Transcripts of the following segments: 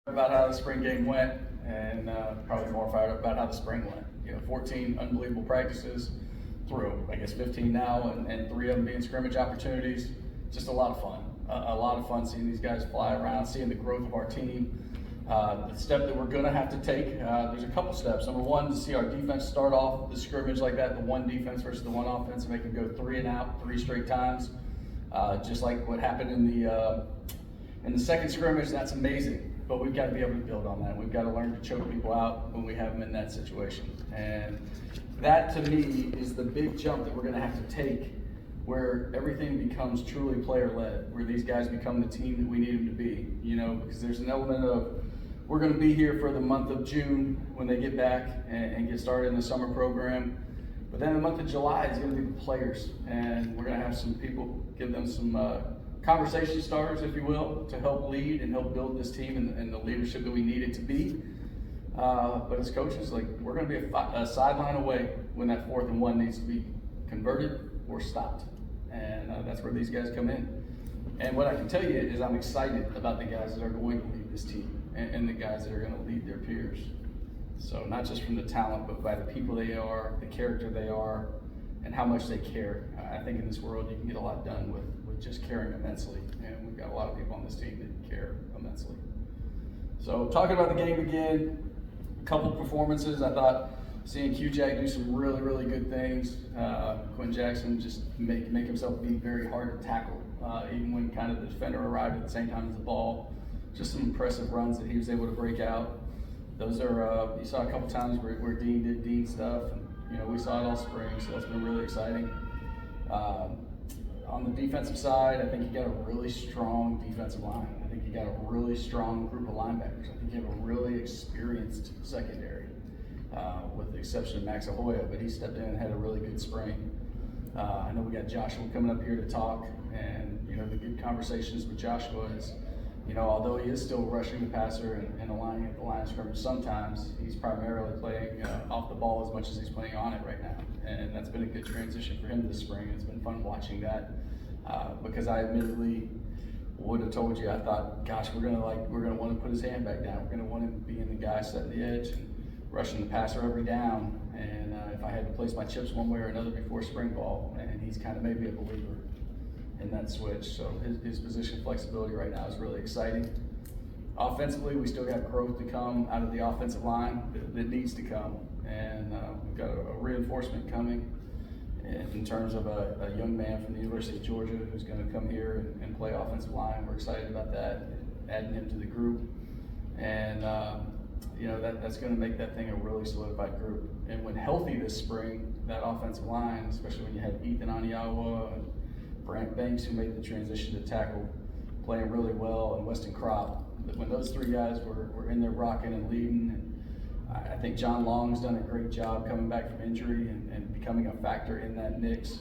About how the spring game went, and probably more fired up about how the spring went. 14 unbelievable practices through, I guess 15 now, and 3 of them being scrimmage opportunities. Just a lot of fun. A lot of fun seeing these guys fly around, seeing the growth of our team. The step that we're going to have to take, there's a couple steps. Number one, to see our defense start off the scrimmage like that, the one defense versus the one offense, and make them go 3 and out 3 straight times, just like what happened in the second scrimmage. That's amazing. But we've got to be able to build on that. We've got to learn to choke people out when we have them in that situation. And that, to me, is the big jump that we're going to have to take, where everything becomes truly player-led, where these guys become the team that we need them to be. Because there's an element of, we're going to be here for the month of June when they get back and get started in the summer program. But then the month of July is going to be the players. And we're going to have some people, give them some conversation starters, if you will, to help lead and help build this team and the leadership that we need it to be. But as coaches, we're going to be a sideline away when that 4th and 1 needs to be converted or stopped. And that's where these guys come in. And what I can tell you is I'm excited about the guys that are going to lead this team and the guys that are going to lead their peers. So not just from the talent, but by the people they are, the character they are, and how much they care. I think in this world you can get a lot done with just caring immensely, and we've got a lot of people on this team that care immensely. So talking about the game again, a couple performances. I thought seeing Q-Jack do some really, really good things. Quinn Jackson just make himself be very hard to tackle, even when kind of the defender arrived at the same time as the ball. Just some impressive runs that he was able to break out. Those are, you saw a couple times where Dean did Dean stuff, and we saw it all spring, so that's been really exciting. On the defensive side, I think you got a really strong defensive line. I think you got a really strong group of linebackers. I think you have a really experienced secondary, with the exception of Max Ahoya, but he stepped in and had a really good spring. I know we got Joshua coming up here to talk, and the good conversations with Joshua is, although he is still rushing the passer and aligning at the line of scrimmage sometimes, he's primarily playing off the ball as much as he's playing on it right now. And that's been a good transition for him this spring. It's been fun watching that, because I admittedly would have told you, I thought, gosh, we're gonna want to put his hand back down. We're gonna want him being the guy setting the edge and rushing the passer every down. And if I had to place my chips one way or another before spring ball, and he's kind of made me a believer in that switch. So his position flexibility right now is really exciting. Offensively, we still got growth to come out of the offensive line that needs to come. And we've got a reinforcement coming in terms of a young man from the University of Georgia who's going to come here and play offensive line. We're excited about that, adding him to the group. And that's going to make that thing a really solidified group. And when healthy this spring, that offensive line, especially when you have Ethan Aniawa and Brant Banks, who made the transition to tackle, playing really well, and Weston Crop, when those 3 guys were in there rocking and leading, and I think John Long's done a great job coming back from injury and becoming a factor in that mix.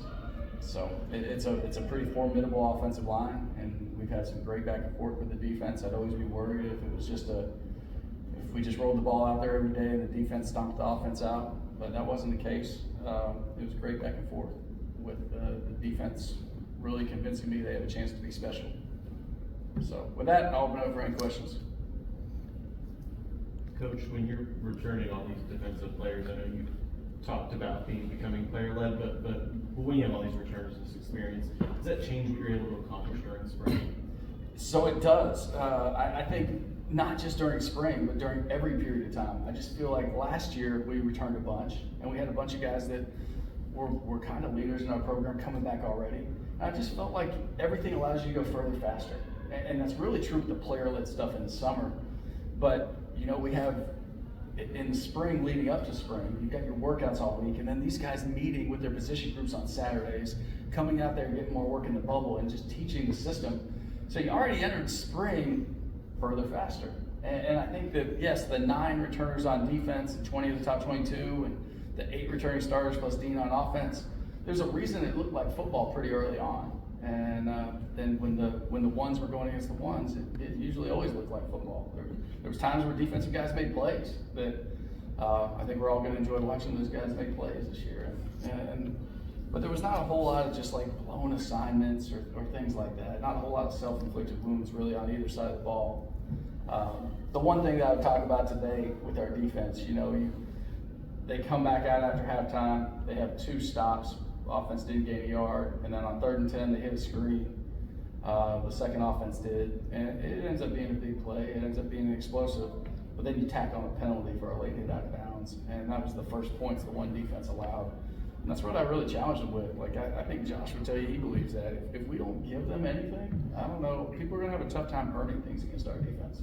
So it's a pretty formidable offensive line, and we've had some great back and forth with the defense. I'd always be worried if it was if we just rolled the ball out there every day and the defense stomped the offense out, but that wasn't the case. It was great back and forth with the defense really convincing me they have a chance to be special. So with that, I'll open up for any questions. Coach, when you're returning all these defensive players, I know you talked about becoming player-led, but when you have all these returns, this experience, does that change what you're able to accomplish during spring? So it does. I think not just during spring, but during every period of time. I just feel like last year we returned a bunch, and we had a bunch of guys that were kind of leaders in our program coming back already. And I just felt like everything allows you to go further faster. And that's really true with the player-led stuff in the summer. But we have in the spring leading up to spring, you've got your workouts all week, and then these guys meeting with their position groups on Saturdays, coming out there and getting more work in the bubble and just teaching the system. So you already entered spring further faster. And I think that, yes, the 9 returners on defense and 20 of the top 22 and the 8 returning starters plus Dean on offense, there's a reason it looked like football pretty early on. And then when the ones were going against the ones, it usually always looked like football. There was times where defensive guys made plays that I think we're all going to enjoy watching those guys make plays this year. But there was not a whole lot of just like blown assignments or things like that. Not a whole lot of self-inflicted wounds really on either side of the ball. The one thing that I would talk about today with our defense, they come back out after halftime. They have 2 stops. Offense didn't gain a yard, and then on 3rd and 10, they hit a screen. The second offense did, and it ends up being a big play. It ends up being explosive, but then you tack on a penalty for a late hit out of bounds, and that was the first points the one defense allowed. And that's what I really challenged them with. Like, I think Josh would tell you he believes that. If we don't give them anything, I don't know, people are going to have a tough time earning things against our defense.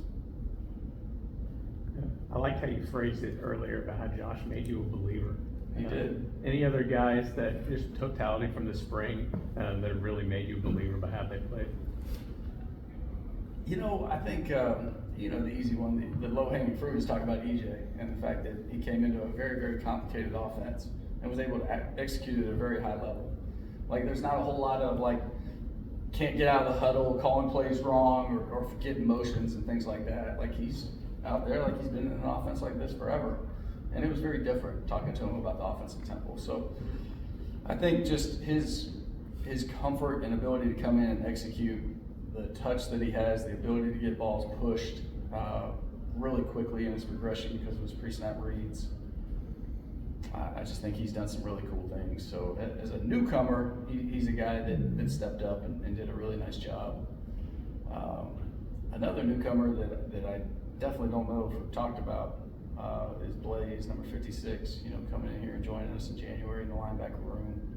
I liked how you phrased it earlier about how Josh made you a believer. He did. Any other guys that just totality from the spring that really made you a believer about how they played? I think, the easy one, the low-hanging fruit is talking about EJ and the fact that he came into a very, very complicated offense and was able to execute at a very high level. Like, there's not a whole lot of, can't get out of the huddle, calling plays wrong, or forgetting motions and things like that. Like, he's out there like he's been in an offense like this forever. And it was very different talking to him about the offensive tempo. So I think just his comfort and ability to come in and execute, the touch that he has, the ability to get balls pushed really quickly in his progression because of his pre-snap reads. I just think he's done some really cool things. So as a newcomer, he's a guy that stepped up and did a really nice job. Another newcomer that I definitely don't know if we've talked about is Blaze, number 56, coming in here and joining us in January in the linebacker room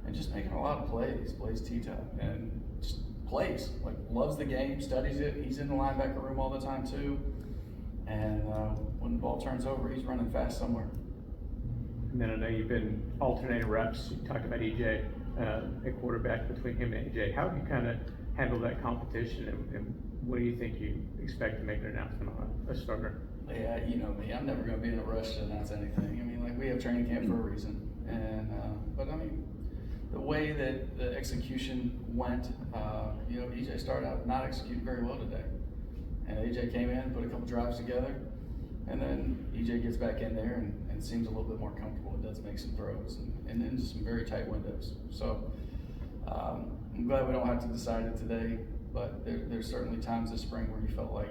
and just making a lot of plays. Blaze T-Top and just plays, loves the game, studies it. He's in the linebacker room all the time too. And when the ball turns over, he's running fast somewhere. And then I know you've been alternating reps. You talked about EJ at quarterback between him and AJ. How have you kind of handled that competition, and what do you think you expect to make an announcement on a starter? Yeah, you know me. I'm never going to be in a rush to announce anything. I mean, we have training camp for a reason. And but I mean, the way that the execution went, EJ started out not executing very well today. And AJ came in, put a couple drives together, and then EJ gets back in there and seems a little bit more comfortable and does make some throws and into some very tight windows. So I'm glad we don't have to decide it today, but there's certainly times this spring where you felt like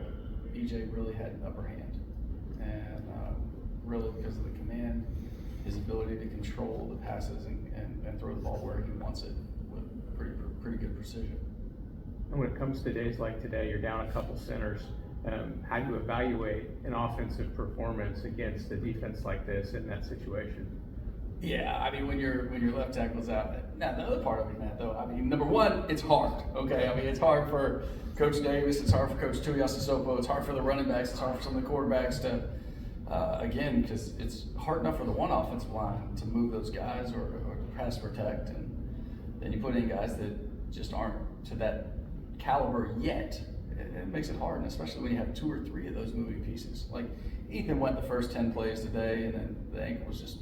EJ really had an upper hand. And really because of the command, his ability to control the passes and throw the ball where he wants it with pretty good precision. And when it comes to days like today, you're down a couple centers. How do you evaluate an offensive performance against a defense like this in that situation? Yeah, I mean, when your left tackle's out. Now, the other part of it, Matt, though, I mean, number one, it's hard, okay? I mean, it's hard for Coach Davis, it's hard for Coach Tuiasosopo, it's hard for the running backs, it's hard for some of the quarterbacks to, again, because it's hard enough for the one offensive line to move those guys or to pass protect, and then you put in guys that just aren't to that caliber yet. It makes it hard, and especially when you have 2 or 3 of those moving pieces. Like, Ethan went the first 10 plays today, and then the ankle was just,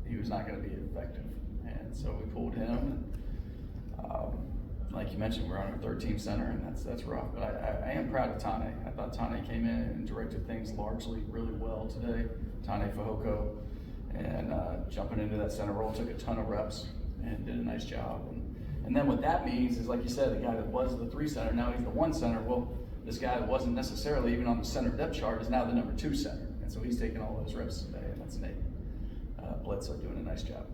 he was not going to be effective. And so we pulled him, and like you mentioned, we're on our 13th center, and that's rough. But I am proud of Tane. I thought Tane came in and directed things largely really well today. Tane Fahoko, and jumping into that center role, took a ton of reps and did a nice job. And then what that means is, like you said, the guy that was the 3 center, now he's the 1 center. Well, this guy that wasn't necessarily even on the center depth chart is now the number 2 center. And so he's taking all those reps today, and that's Nate Bledsoe doing a nice job.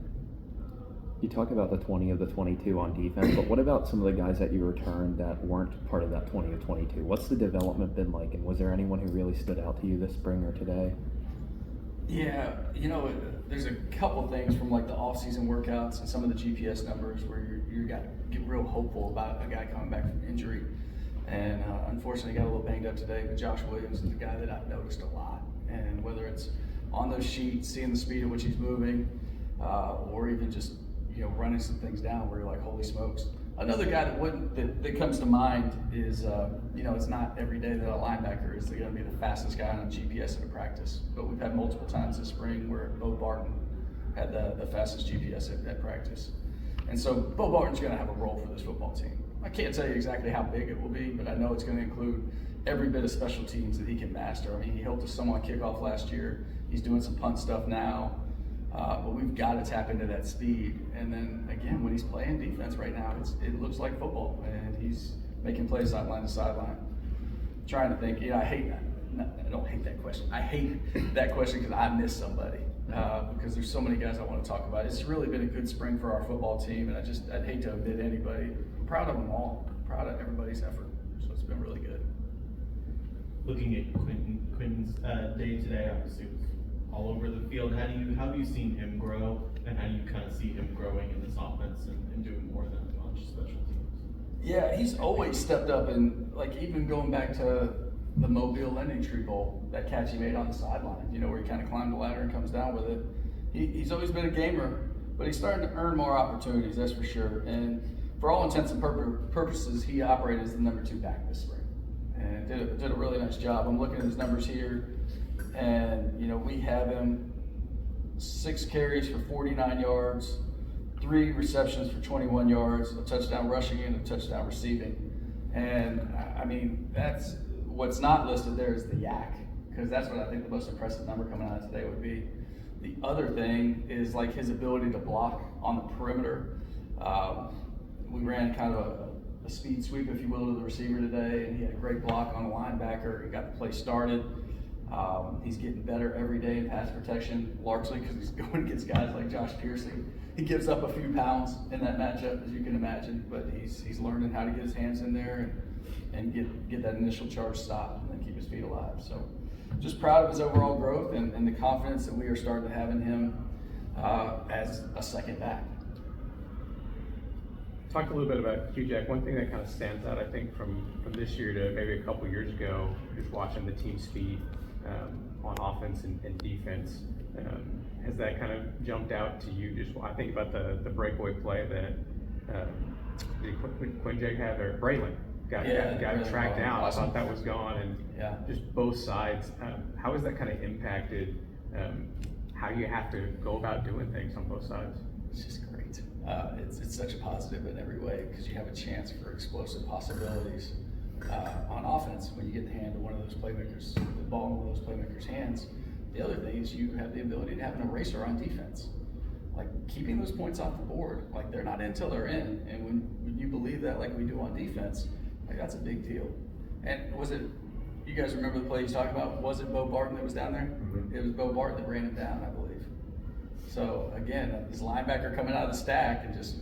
You talk about the 20 of the 22 on defense, but what about some of the guys that you returned that weren't part of that 20 of 22? What's the development been like, and was there anyone who really stood out to you this spring or today? Yeah, there's a couple things from like the off-season workouts and some of the GPS numbers where you get real hopeful about a guy coming back from injury. And unfortunately got a little banged up today, but Josh Williams is the guy that I've noticed a lot. And whether it's on those sheets, seeing the speed at which he's moving, or even just running some things down where you're like, holy smokes. Another guy that comes to mind is, it's not every day that a linebacker is going to be the fastest guy on a GPS at a practice. But we've had multiple times this spring where Bo Barton had the fastest GPS at practice. And so Bo Barton's going to have a role for this football team. I can't tell you exactly how big it will be, but I know it's going to include every bit of special teams that he can master. I mean, he helped us some on kickoff last year. He's doing some punt stuff now. But we've got to tap into that speed. And then, again, when he's playing defense right now, it looks like football. And he's making plays sideline to sideline. Trying to think, I hate I don't hate that question. I hate that question because I miss somebody. Because there's so many guys I want to talk about. It's really been a good spring for our football team, and I'd hate to omit anybody. I'm proud of them all. I'm proud of everybody's effort. So it's been really good. Looking at Quinton's day today, obviously it was all over the field. How have you seen him grow, and how do you kind of see him growing in this offense and doing more than on just special teams? Yeah, he's always stepped up, and like even going back to the Mobile Lending Tree Bowl, that catch he made on the sideline, you know, where he kind of climbed the ladder and comes down with it. He's always been a gamer, but he's starting to earn more opportunities, that's for sure. And for all intents and purposes, he operated as the number 2 back this spring, and did a really nice job. I'm looking at his numbers here, and you know, we have him 6 carries for 49 yards, 3 receptions for 21 yards, a touchdown rushing and a touchdown receiving. And I mean, that's what's not listed there is the yak, because that's what I think the most impressive number coming out of today would be. The other thing is like his ability to block on the perimeter. We ran kind of a speed sweep, if you will, to the receiver today, and he had a great block on the linebacker. He got the play started. He's getting better every day in pass protection, largely because he's going against guys like Josh Piercy. He gives up a few pounds in that matchup, as you can imagine, but he's learning how to get his hands in there and get that initial charge stopped and then keep his feet alive. So just proud of his overall growth and the confidence that we are starting to have in him as a second back. Talk a little bit about Hugh Jack. One thing that kind of stands out, I think, from this year to maybe a couple years ago, just watching the team speed on offense and defense. Has that kind of jumped out to you? Just I think about the breakaway play that did Quinjay have, or Braylon got really tracked down. awesome. I thought that was gone, and just both sides. How has that kind of impacted how you have to go about doing things on both sides? It's just great. It's such a positive in every way because you have a chance for explosive possibilities on offense when you get the hand of one of those playmakers, the ball in one of those playmakers' hands. The other thing is you have the ability to have an eraser on defense. Like keeping those points off the board, like they're not in till they're in. And when you believe that like we do on defense, like that's a big deal. And was it, you guys remember the play he's talking about? Was it Bo Barton that was down there? Mm-hmm. It was Bo Barton that ran him down, I believe. So again, his linebacker coming out of the stack and just,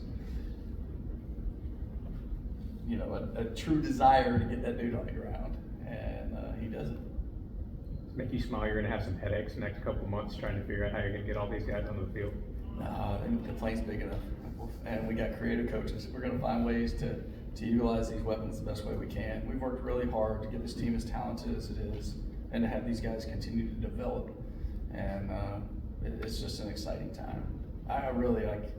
you know, a true desire to get that dude on the ground. And he does it. Make you smile. You're going to have some headaches the next couple of months trying to figure out how you're going to get all these guys onto the field. The play's big enough, and we got creative coaches. We're going to find ways to utilize these weapons the best way we can. We've worked really hard to get this team as talented as it is, and to have these guys continue to develop. And it's just an exciting time. I really like.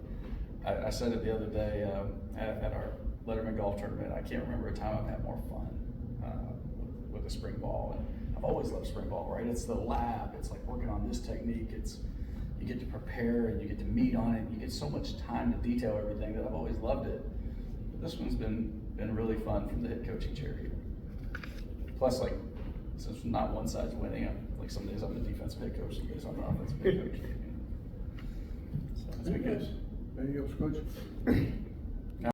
I said it the other day at our Letterman golf tournament. I can't remember a time I've had more fun with the spring ball. And I've always loved spring ball, right? It's the lab. It's like working on this technique. You get to prepare and you get to meet on it. You get so much time to detail everything that I've always loved it. But this one's been really fun from the head coaching chair here. Plus, like, since not one side's winning, like some days I'm the defensive head coach, some days I'm the offensive head coach. So it's been good. Anything else, Coach?